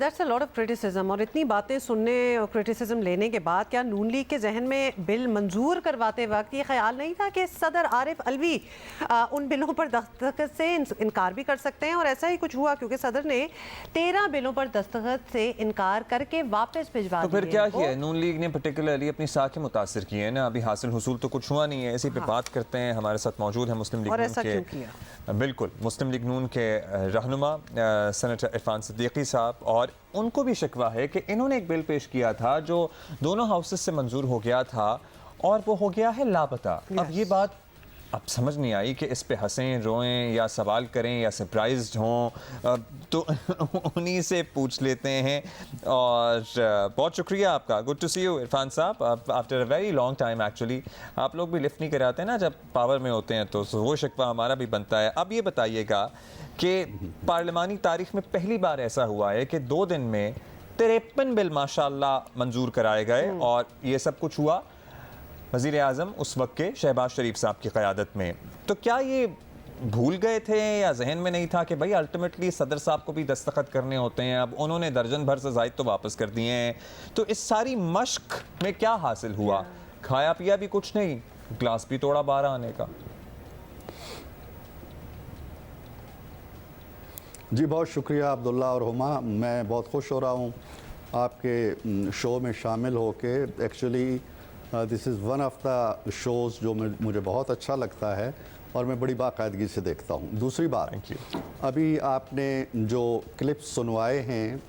That's a lot of criticism. और इतनी बातें सुनने और क्रिटिसिज्म लेने के बाद क्या नून लीग के जहन में बिल मंजूर करवाते वक्त ये ख्याल नहीं था कि सदर आरिफ अलवी उन बिलों पर दस्तखत से इनकार भी कर सकते हैं? और ऐसा ही कुछ हुआ क्योंकि सदर ने 13 बिलों पर दस्तखत से इनकार करके वापस भिजवा दिए। तो फिर क्या किया नून लीग ने पर्टिकुलरली अपनी साखें मुतासिर की है ना? अभी हासिल हुसूल तो कुछ हुआ नहीं है, इसी पे बात करते हैं। हमारे साथ मौजूद है मुस्लिम लीग नून के, बिल्कुल मुस्लिम लीग नून के रहनुमा सेनेटर इरफान सिद्दीकी साहब, और उनको भी शिकवा है कि इन्होंने एक बिल पेश किया था जो दोनों हाउसेस से मंजूर हो गया था और वो हो गया है लापता। अब ये बात अब समझ नहीं आई कि इस पे हंसें, रोएं या सवाल करें या सरप्राइज्ड हों, तो उन्हीं से पूछ लेते हैं। और बहुत शुक्रिया आपका, good to see you Irfan साहब, after a very long time actually. आप लोग भी लिफ्ट नहीं कराते ना जब पावर में होते हैं, तो वो शिकवा हमारा भी बनता है। अब ये बताइएगा कि पार्लिमानी तारीख में पहली बार ऐसा हुआ है कि 2 दिन में 53 बिल माशाअल्लाह मंजूर कराए गए, और ये सब कुछ हुआ वज़ीर आज़म उस वक्त के शहबाज शरीफ साहब की क़यादत में। तो क्या ये भूल गए थे या जहन में नहीं था कि भाई अल्टीमेटली सदर साहब को भी दस्तखत करने होते हैं? अब उन्होंने दर्जन भर से ज़ायद तो वापस कर दिए हैं, तो इस सारी मश्क में क्या हासिल हुआ? खाया पिया भी कुछ नहीं, ग्लास भी तोड़ा 12 आने का। जी बहुत शुक्रिया अब्दुल्ला और हुमा, मैं बहुत खुश हो रहा हूँ आपके शो में शामिल होके। Actually this is one of the shows जो मुझे बहुत अच्छा लगता है और मैं बड़ी बाकायदगी से देखता हूँ। दूसरी बात, अभी आपने जो क्लिप्स सुनवाए हैं,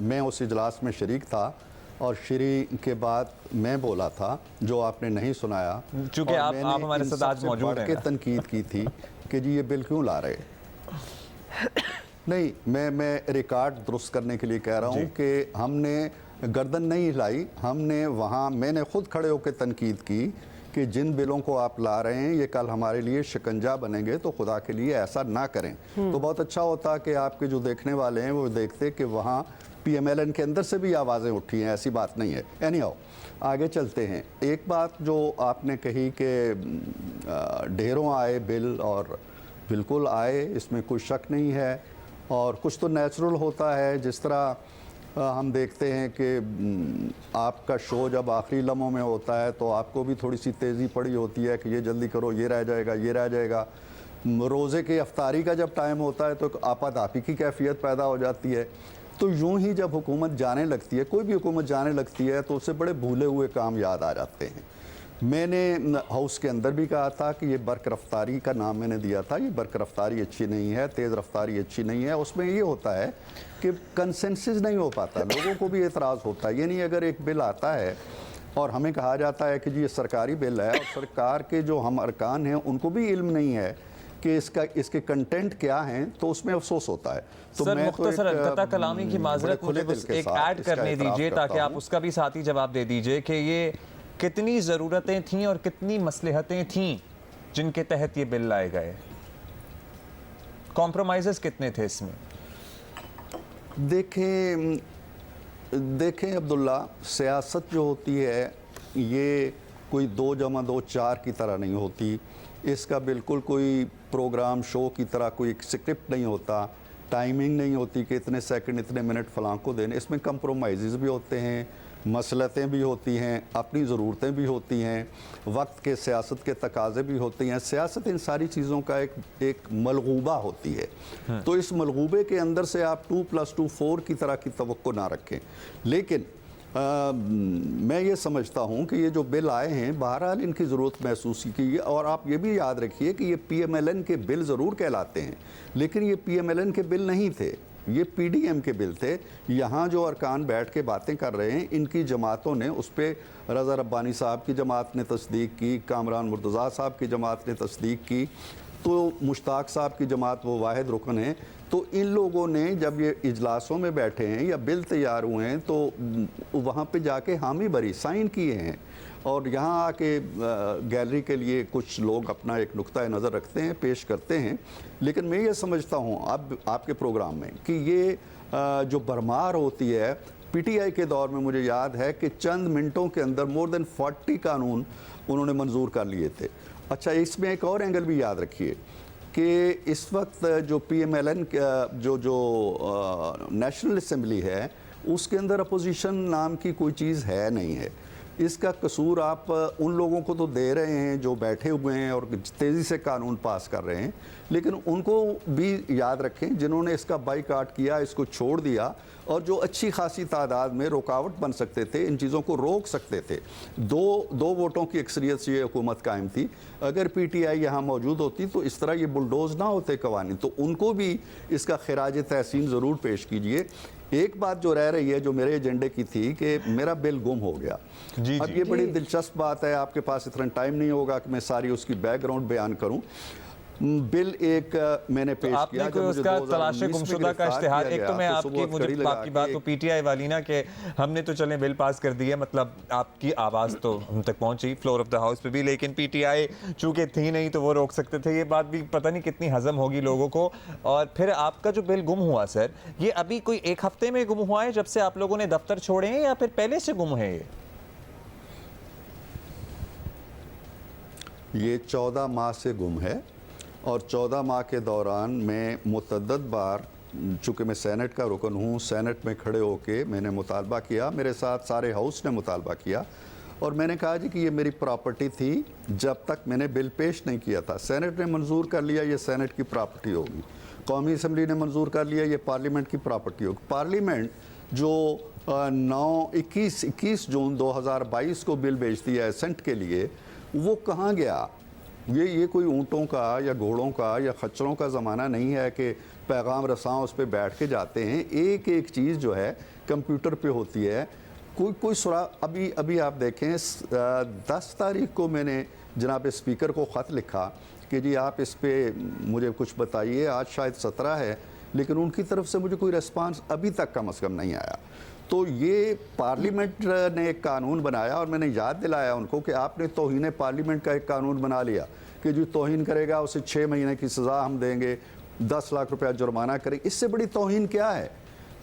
मैं उस इजलास में शरीक था और शरी के बाद मैं बोला था जो आपने नहीं सुनाया, चूँकि आप हमारे साथ आज मौजूद हैं, तनकीद की थी कि जी ये बिल क्यों ला रहे। नहीं, मैं रिकॉर्ड दुरुस्त करने के लिए कह रहा हूँ कि हमने गर्दन नहीं हिलाई, हमने वहाँ मैंने खुद खड़े होकर तनकीद की कि जिन बिलों को आप ला रहे हैं ये कल हमारे लिए शिकंजा बनेंगे, तो खुदा के लिए ऐसा ना करें। तो बहुत अच्छा होता कि आपके जो देखने वाले हैं वो देखते कि वहाँ PMLN के अंदर से भी आवाज़ें उठी हैं, ऐसी बात नहीं है। एनीहाउ आगे चलते हैं। एक बात जो आपने कही कि ढेरों आए बिल, और बिल्कुल आए, इसमें कोई शक नहीं है, और कुछ तो नेचुरल होता है। जिस तरह हम देखते हैं कि आपका शो जब आखिरी लम्हों में होता है तो आपको भी थोड़ी सी तेज़ी पड़ी होती है कि ये जल्दी करो, ये रह जाएगा, ये रह जाएगा। रोज़े के अफ्तारी का जब टाइम होता है तो आपाधापी की कैफियत पैदा हो जाती है। तो यूं ही जब हुकूमत जाने लगती है, कोई भी हुकूमत जाने लगती है, तो उससे बड़े भूले हुए काम याद आ जाते हैं। मैंने हाउस के अंदर भी कहा था कि ये बर्क रफ्तारी का नाम मैंने दिया था, ये बर्क रफ्तारी अच्छी नहीं है, तेज़ रफ्तारी अच्छी नहीं है। उसमें ये होता है कि कंसेंसस नहीं हो पाता, लोगों को भी एतराज़ होता है। ये नहीं, अगर एक बिल आता है और हमें कहा जाता है कि जी ये सरकारी बिल है, और सरकार के जो हम अरकान हैं उनको भी इल्म नहीं है कि इसके कंटेंट क्या हैं, तो उसमें अफसोस होता है। तो सर, मैं मुख्तसर कता कलामी की माजरत मुझे बस एक ऐड करने दीजिए ताकि आप उसका भी साथ ही जवाब दे दीजिए कि ये कितनी ज़रूरतें थीं और कितनी मसलहतें थीं जिनके तहत ये बिल लाए गए? कॉम्प्रोमाइज़ेस कितने थे इसमें? देखें अब्दुल्ला, सियासत जो होती है ये कोई 2 + 2 4 की तरह नहीं होती। इसका बिल्कुल कोई प्रोग्राम शो की तरह कोई स्क्रिप्ट नहीं होता, टाइमिंग नहीं होती कि इतने सेकंड इतने मिनट फलां को देने। इसमें कंप्रोमाइज़ भी होते हैं, मसलतें भी होती हैं, अपनी ज़रूरतें भी होती हैं, वक्त के सियासत के तकाज़े भी होती हैं। सियासत इन सारी चीज़ों का एक मलगूबा होती है। तो इस मलगूबे के अंदर से आप 2 + 2 4 की तरह की तवक्को ना रखें। लेकिन मैं ये समझता हूँ कि ये जो बिल आए हैं, बहरहाल इनकी ज़रूरत महसूस की है। और आप ये भी याद रखिए कि ये PMLN के बिल ज़रूर कहलाते हैं, लेकिन ये PMLN के बिल नहीं थे, ये PDM के बिल थे। यहाँ जो अरकान बैठ के बातें कर रहे हैं, इनकी जमातों ने उस पर, रज़ा रब्बानी साहब की जमात ने तस्दीक की, कामरान मुर्तज़ा साहब की जमात ने तस्दीक की, तो मुश्ताक साहब की जमात वो वाहिद रुकन है। तो इन लोगों ने जब ये इजलासों में बैठे हैं या बिल तैयार हुए हैं तो वहाँ पे जाके हामी भरी, साइन किए हैं। और यहाँ आके गैलरी के लिए कुछ लोग अपना एक नुक्ता नज़र रखते हैं, पेश करते हैं। लेकिन मैं ये समझता हूँ अब आपके प्रोग्राम में कि ये जो भरमार होती है, PTI के दौर में मुझे याद है कि चंद मिनटों के अंदर मोर देन 40 कानून उन्होंने मंजूर कर लिए थे। अच्छा, इसमें एक और एंगल भी याद रखिए کہ اس وقت جو PMLN جو نیشنل اسمبلی ہے اس کے اندر اپوزیشن نام کی کوئی چیز ہے نہیں ہے. اس کا قصور آپ ان لوگوں کو تو دے رہے ہیں جو بیٹھے ہوئے ہیں اور تیزی سے قانون پاس کر رہے ہیں, لیکن ان کو بھی یاد رکھیں جنہوں نے اس کا بائیکاٹ کیا, اس کو چھوڑ دیا, اور جو اچھی خاصی تعداد میں رکاوٹ بن سکتے تھے, ان چیزوں کو روک سکتے تھے. دو ووٹوں کی اکثریت سے یہ حکومت قائم تھی. اگر PTI یہاں موجود ہوتی تو اس طرح یہ بلڈوز نہ ہوتے قوانین. تو ان کو بھی اس کا خراج تحسین ضرور پیش کیجئے. ایک بات جو رہ رہی ہے جو میرے ایجنڈے کی تھی کہ میرا بل گم ہو گیا. اب یہ بڑی دلچسپ بات ہے, آپ کے پاس اتنا ٹائم نہیں ہوگا کہ میں ساری اس کی بیک گراؤنڈ بیان کروں. بل ایک میں نے پیش کیا, آپ نے اس کا تلاش گمشدہ کا اشتہار, ایک تو میں آپ کی مجھے باقی بات تو PTI والی نا کہ ہم نے تو چلیں بل پاس کر دی ہے, مطلب آپ کی آواز تو ہم تک پہنچی فلور آف دا ہاؤس پہ بھی, لیکن PTI چونکہ تھی نہیں تو وہ روک سکتے تھے. یہ بات بھی پتہ نہیں کتنی ہضم ہوگی لوگوں کو. اور پھر آپ کا جو بل گم ہوا سر, یہ ابھی کوئی ایک ہفتے میں گم ہوا ہے جب سے آپ لوگوں نے دفتر چھوڑے ہیں, یا پھر پہلے سے گم ہے؟ یہ 14 ماہ سے گم ہے, اور 14 ماہ کے دوران میں متعدد بار, چونکہ میں سینٹ کا رکن ہوں, سینٹ میں کھڑے ہو کے میں نے مطالبہ کیا, میرے ساتھ سارے ہاؤس نے مطالبہ کیا, اور میں نے کہا جی کہ یہ میری پراپرٹی تھی جب تک میں نے بل پیش نہیں کیا تھا. سینٹ نے منظور کر لیا, یہ سینٹ کی پراپرٹی ہوگی. قومی اسمبلی نے منظور کر لیا, یہ پارلیمنٹ کی پراپرٹی ہوگی. پارلیمنٹ جو 21 جون 2022 کو بل بھیجتی ہے اسنٹ کے لیے, وہ کہاں گیا؟ یہ کوئی اونٹوں کا یا گھوڑوں کا یا خچروں کا زمانہ نہیں ہے کہ پیغام رساں اس پہ بیٹھ کے جاتے ہیں. ایک ایک چیز جو ہے کمپیوٹر پہ ہوتی ہے. کوئی ابھی آپ دیکھیں 10 تاریخ کو میں نے جناب اسپیکر کو خط لکھا کہ جی آپ اس پہ مجھے کچھ بتائیے. آج شاید 17 ہے, لیکن ان کی طرف سے مجھے کوئی ریسپانس ابھی تک کم از کم نہیں آیا. تو یہ پارلیمنٹ نے ایک قانون بنایا, اور میں نے یاد دلایا ان کو کہ آپ نے توہین پارلیمنٹ کا ایک قانون بنا لیا کہ جو توہین کرے گا اسے 6 مہینے کی سزا ہم دیں گے, 10 لاکھ روپیہ جرمانہ کریں. اس سے بڑی توہین کیا ہے؟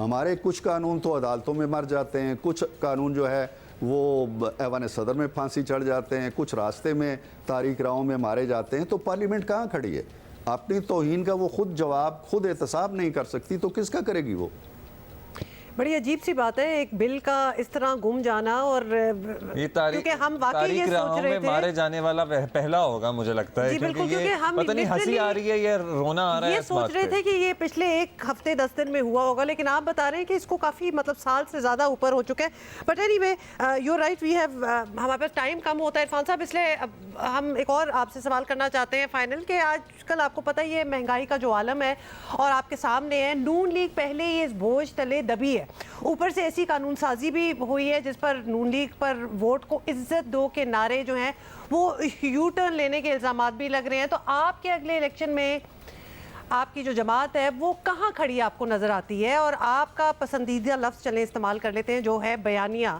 ہمارے کچھ قانون تو عدالتوں میں مر جاتے ہیں, کچھ قانون جو ہے وہ ایوان صدر میں پھانسی چڑھ جاتے ہیں, کچھ راستے میں تاریک راہوں میں مارے جاتے ہیں. تو پارلیمنٹ کہاں کھڑی ہے؟ اپنی توہین کا وہ خود جواب, خود احتساب نہیں کر سکتی, تو کس کا کرے گی وہ؟ بڑی عجیب سی بات ہے ایک بل کا اس طرح گم جانا. اور کیونکہ ہم واقعی یہ سوچ رہے تھے مارے جانے والا پہلا ہوگا مجھے لگتا ہے, جی بالکل, کیونکہ ہم پتہ نہیں ہنسی آ رہی ہے یا رونا آ رہا ہے. یہ سوچ رہے تھے کہ یہ پچھلے ایک ہفتے 10 دن میں ہوا ہوگا, لیکن آپ بتا رہے ہیں کہ اس کو کافی مطلب سال سے زیادہ اوپر ہو چکے ہیں. But anyway you right, we have, ہمارے پاس ٹائم کم ہوتا ہے. عرفان صاحب, اس لیے ہم ایک اور آپ سے سوال کرنا چاہتے ہیں فائنل, کہ آج کل آپ کو پتہ ہی ہے مہنگائی کا جو عالم ہے اور آپ کے سامنے ہے, نون لیگ پہلے یہ اس بوجھ تلے دبی ہے, اوپر سے ایسی قانون سازی بھی ہوئی ہے جس پر نون لیگ پر ووٹ کو عزت دو کے نعرے جو ہیں وہ یو ٹرن لینے کے الزامات بھی لگ رہے ہیں. تو آپ کے اگلے الیکشن میں آپ کی جو جماعت ہے وہ کہاں کھڑی آپ کو نظر آتی ہے؟ اور آپ کا پسندیدہ لفظ چلیں استعمال کر لیتے ہیں جو ہے بیانیہ,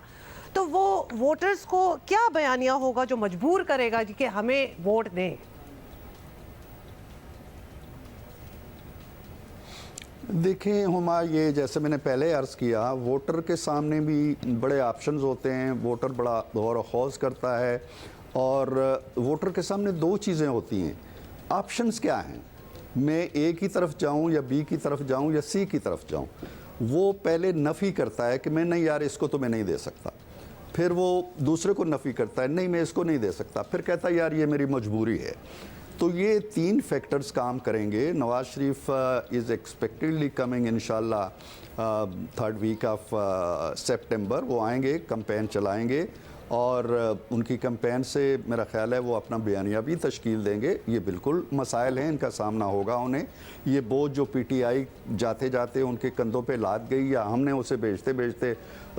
تو وہ ووٹرز کو کیا بیانیہ ہوگا جو مجبور کرے گا کہ ہمیں ووٹ دیں؟ دیکھیں ہما, یہ جیسے میں نے پہلے عرض کیا, ووٹر کے سامنے بھی بڑے آپشنز ہوتے ہیں, ووٹر بڑا غور و خوض کرتا ہے, اور ووٹر کے سامنے 2 چیزیں ہوتی ہیں. آپشنز کیا ہیں؟ میں A کی طرف جاؤں یا B کی طرف جاؤں یا C کی طرف جاؤں. وہ پہلے نفی کرتا ہے کہ میں نہیں یار اس کو تو میں نہیں دے سکتا, پھر وہ دوسرے کو نفی کرتا ہے نہیں میں اس کو نہیں دے سکتا, پھر کہتا ہے یار یہ میری مجبوری ہے. تو یہ 3 فیکٹرز کام کریں گے. نواز شریف از ایکسپیکٹڈلی کمنگ انشاءاللہ 3rd week آف سپٹمبر. وہ آئیں گے, کمپین چلائیں گے, اور ان کی کمپین سے میرا خیال ہے وہ اپنا بیانیہ بھی تشکیل دیں گے. یہ بالکل مسائل ہیں, ان کا سامنا ہوگا انہیں. یہ بوجھ جو PTI جاتے جاتے ان کے کندھوں پہ لاد گئی, یا ہم نے اسے بھیجتے بھیجتے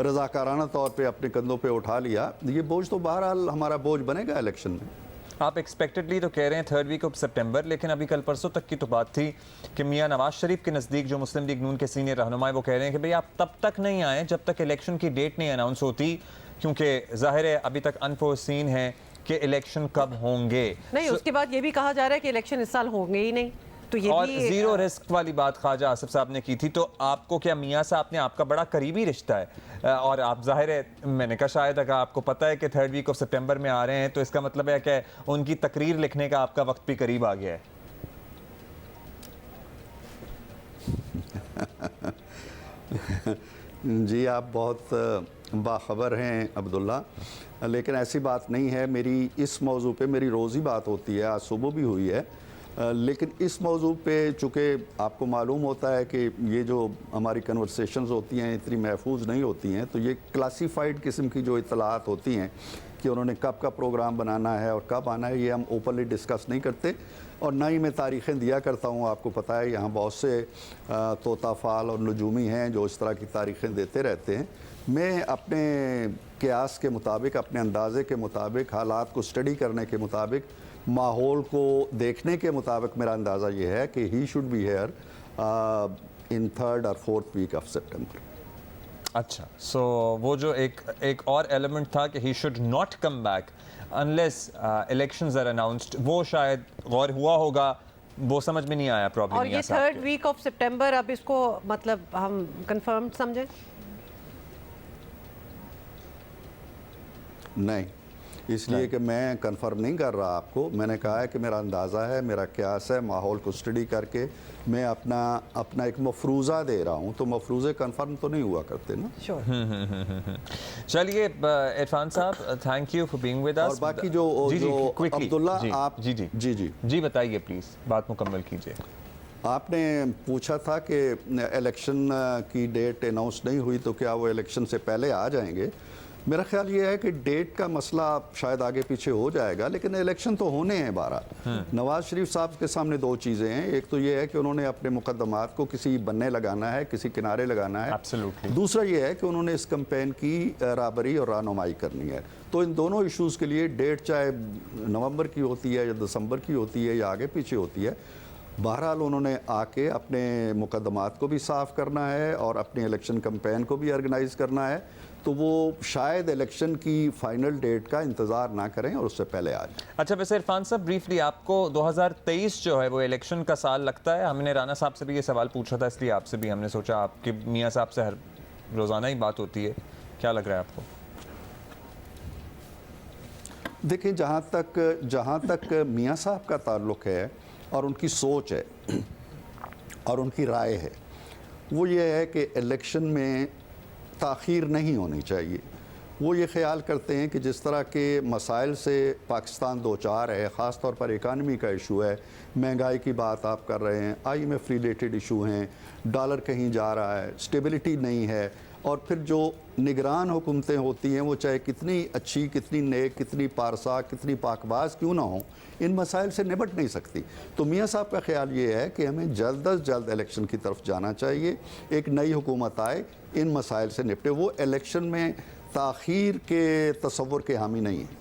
رضاکارانہ طور پہ اپنے کندھوں پہ اٹھا لیا, یہ بوجھ تو بہرحال ہمارا بوجھ بنے گا الیکشن میں. آپ ایکسپیکٹڈلی تو کہہ رہے ہیں 3rd week of سپٹمبر, لیکن ابھی کل پرسوں تک کی تو بات تھی کہ میاں نواز شریف کے نزدیک جو مسلم لیگ نون کے سینئر رہنما وہ کہہ رہے ہیں کہ بھئی آپ تب تک نہیں آئیں جب تک الیکشن کی ڈیٹ نہیں اناؤنس ہوتی, کیونکہ ظاہر ہے ابھی تک انفورسین ہے کہ الیکشن کب ہوں گے. نہیں, اس کے بعد یہ بھی کہا جا رہا ہے کہ الیکشن اس سال ہوں گے ہی نہیں. تو یہ اور بھی 0 رسک والی بات خواجہ آصف صاحب نے کی تھی. تو آپ کو کیا میاں صاحب نے, آپ کا بڑا قریبی رشتہ ہے, اور آپ ظاہر ہے میں نے کہا شاید اگر آپ کو پتہ ہے کہ 3rd week of سپٹمبر میں آ رہے ہیں تو اس کا مطلب ہے کہ ان کی تقریر لکھنے کا آپ کا وقت بھی قریب آ گیا ہے. जी आप बहुत बाखबर हैं अब्दुल्ला, लेकिन ऐसी बात नहीं है। मेरी इस मौजू पे मेरी रोज़ ही बात होती है, आज सुबह भी हुई है, लेकिन इस मौजू पे चूँकि आपको मालूम होता है कि ये जो हमारी कन्वर्सेशंस होती हैं इतनी महफूज नहीं होती हैं, तो ये क्लासीफाइड किस्म की जो इतलात होती हैं कि उन्होंने कब का प्रोग्राम बनाना है और कब आना है, ये हम ओपनली डिस्कस नहीं करते। और ना ही मैं तारीख़ें दिया करता हूँ। आपको पता है यहाँ बहुत से तोताफ़ाल और नजूमी हैं जो इस तरह की तारीख़ें देते रहते हैं। मैं अपने क़यास के मुताबिक, अपने अंदाज़े के मुताबिक, हालात को स्टडी करने के मुताबिक, माहौल को देखने के मुताबिक मेरा अंदाज़ा ये है कि he should be here in 3rd और 4th वीक ऑफ सितंबर। अच्छा, सो वो जो एक और एलिमेंट था कि he should not come back unless elections are announced, वो शायद गौर हुआ होगा, वो समझ में नहीं आया प्रॉब्लम। और ये 3rd वीक ऑफ सितंबर, अब इसको मतलब हम कंफर्म समझें? नहीं, इसलिए कि मैं कंफर्म नहीं कर रहा आपको। मैंने कहा है कि मेरा अंदाज़ा है, मेरा क़यास है, माहौल को स्टडी करके मैं अपना एक मफरूज़ा दे रहा हूँ, तो मफरूज़े कंफर्म तो नहीं हुआ करते ना। चलिए इरफान साहब, thank you for being with us. और बाकी जो अब्दुल्ला आप जी बताइए प्लीज़, बात मुकम्मल कीजिए। आपने पूछा था कि इलेक्शन की डेट अनाउंस नहीं हुई तो क्या वो इलेक्शन से पहले आ जाएंगे। मेरा ख्याल ये है कि डेट का मसला शायद आगे पीछे हो जाएगा, लेकिन इलेक्शन तो होने हैं 12। नवाज शरीफ साहब के सामने दो चीज़ें हैं। एक तो ये है कि उन्होंने अपने मुकदमात को किसी बन्ने लगाना है, किसी किनारे लगाना है। Absolutely. दूसरा ये है कि उन्होंने इस कैंपेन की राहबरी और रहनुमाई करनी है। तो इन दोनों इशूज़ के लिए डेट चाहे नवंबर की होती है या दिसंबर की होती है या आगे पीछे होती है, बहरहाल उन्होंने आके अपने मुकदमात को भी साफ़ करना है और अपने इलेक्शन कैंपेन को भी ऑर्गेनाइज़ करना है। तो वो शायद इलेक्शन की फाइनल डेट का इंतज़ार ना करें और उससे पहले आ जाए। अच्छा, वैसे इरफान साहब ब्रीफली आपको 2023 जो है वो इलेक्शन का साल लगता है? हमने राना साहब से भी ये सवाल पूछा था, इसलिए आपसे भी हमने सोचा, आपके मियाँ साहब से हर रोज़ाना ही बात होती है, क्या लग रहा है आपको? देखिए, जहाँ तक मियाँ साहब का ताल्लुक़ है और उनकी सोच है और उनकी राय है, वो ये है कि इलेक्शन में ताख़ीर नहीं होनी चाहिए। वो ये ख्याल करते हैं कि जिस तरह के मसाइल से पाकिस्तान दो चार है, ख़ास तौर पर इकानमी का इशू है, महंगाई की बात आप कर रहे हैं, IMF रिलेटेड इशू हैं, डॉलर कहीं जा रहा है, स्टेबिलिटी नहीं है, और फिर जो निगरान हुकूमतें होती हैं वो चाहे कितनी अच्छी, कितनी नेक, कितनी पारसा, कितनी पाकबाज क्यों ना हो, इन मसाइल से निपट नहीं सकती। तो मियाँ साहब का ख्याल ये है कि हमें जल्द अज जल्द इलेक्शन की तरफ जाना चाहिए, एक नई हुकूमत आए, इन मसाइल से निपटे। वो इलेक्शन में ताख़ीर के तसव्वुर के हामी नहीं है।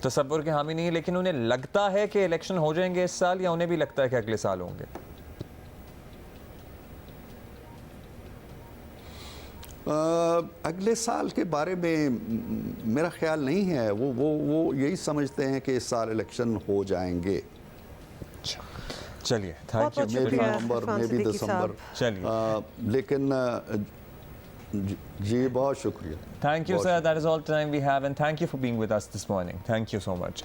तसव्वुर के हामी नहीं है, लेकिन उन्हें लगता है कि इलेक्शन हो जाएंगे इस साल, या उन्हें भी लगता है कि अगले साल होंगे? अगले साल के बारे में मेरा ख्याल नहीं है। वो यही समझते हैं कि इस साल इलेक्शन हो जाएंगे। चलिए, थैंक यू। मे भी नवंबर, मे भी दिसंबर, चलिए, लेकिन जी बहुत शुक्रिया। Thank you, sir. That is all the time we have, and thank you for being with us this morning. Thank you so much.